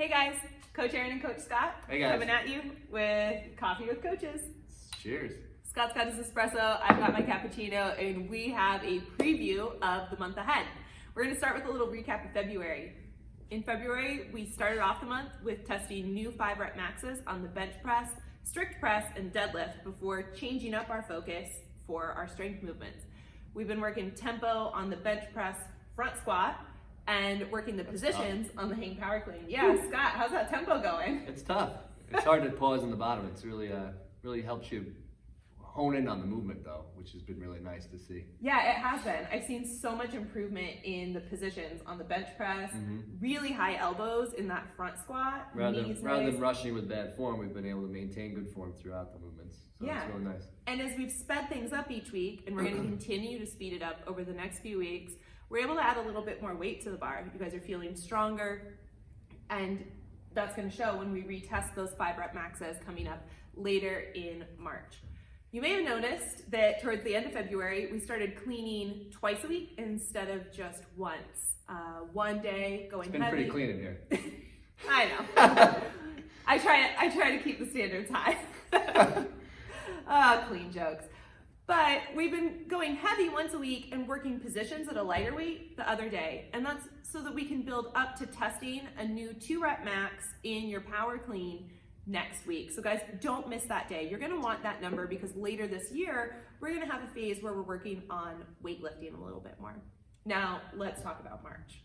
Hey guys, Coach Erin and Coach Scott. Hey guys. Coming at you with Coffee with Coaches. Cheers. Scott's got his espresso, I've got my cappuccino, and we have a preview of the month ahead. We're going to start with a little recap of February. In February, we started off the month with testing new 5-rep maxes on the bench press, strict press, and deadlift before changing up our focus for our strength movements. We've been working tempo on the bench press front squat and working the positions on the hang power clean. Yeah, Scott, how's that tempo going? It's tough. It's hard to pause in the bottom. It's really helps you hone in on the movement though, which has been really nice to see. Yeah, it has been. I've seen so much improvement in the positions on the bench press, really high elbows in that front squat. Rather than rushing with bad form, we've been able to maintain good form throughout the movements. So yeah, it's really nice. And as we've sped things up each week, and we're going to continue to speed it up over the next few weeks, we're able to add a little bit more weight to the bar. You guys are feeling stronger, and that's going to show when we retest those 5-rep maxes coming up later in March. You may have noticed that towards the end of February, we started cleaning twice a week instead of just once. One day going heavy. It's been pretty clean in here. I know. I try to keep the standards high. Clean jokes. But we've been going heavy once a week and working positions at a lighter weight the other day. And that's so that we can build up to testing a new 2-rep max in your power clean next week. So guys, don't miss that day. You're gonna want that number because later this year, we're gonna have a phase where we're working on weightlifting a little bit more. Now, let's talk about March.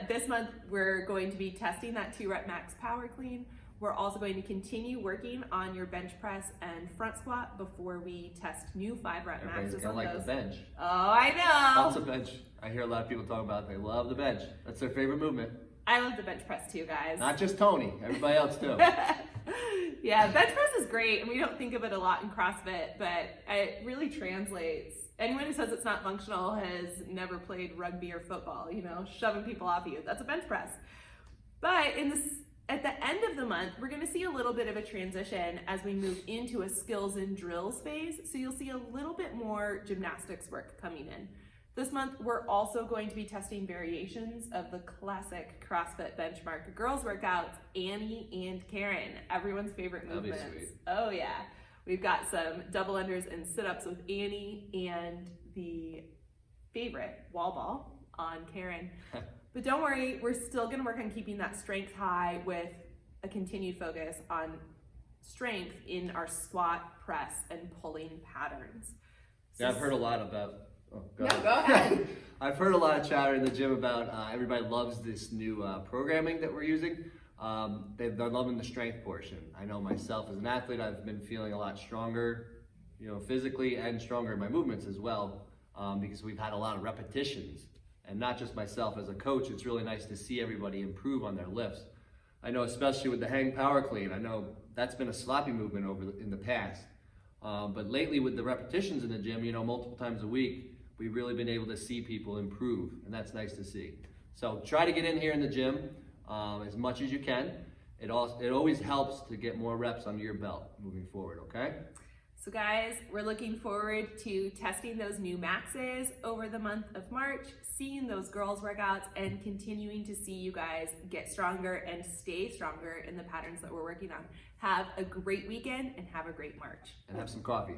This month, we're going to be testing that 2-rep max power clean. We're also going to continue working on your bench press and front squat before we test new 5-rep maxes on like those. the bench. Oh, I know. Lots of bench. I hear a lot of people talk about they love the bench. That's their favorite movement. I love the bench press too, guys. Not just Tony, everybody else too. Yeah, bench press is great, and we don't think of it a lot in CrossFit, but it really translates. Anyone who says it's not functional has never played rugby or football, shoving people off you. That's a bench press. But at the end of the month, we're going to see a little bit of a transition as we move into a skills and drills phase. So you'll see a little bit more gymnastics work coming in. This month, we're also going to be testing variations of the classic CrossFit benchmark girls workouts, Annie and Karen, everyone's favorite movements. That'd be sweet. Oh yeah. We've got some double unders and sit-ups with Annie and the favorite wall ball on Karen. But don't worry, we're still gonna work on keeping that strength high with a continued focus on strength in our squat, press, and pulling patterns. Yeah, I've heard a lot about Go ahead. I've heard a lot of chatter in the gym about everybody loves this new programming that we're using. They're loving the strength portion. I know myself as an athlete, I've been feeling a lot stronger, physically and stronger in my movements as well, because we've had a lot of repetitions. And not just myself as a coach, it's really nice to see everybody improve on their lifts. I know especially with the hang power clean, I know that's been a sloppy movement in the past. But lately with the repetitions in the gym, multiple times a week, we've really been able to see people improve, and that's nice to see. So try to get in here in the gym as much as you can. It always helps to get more reps under your belt moving forward, okay? So guys, we're looking forward to testing those new maxes over the month of March, seeing those girls workouts, and continuing to see you guys get stronger and stay stronger in the patterns that we're working on. Have a great weekend and have a great March. And have some coffee.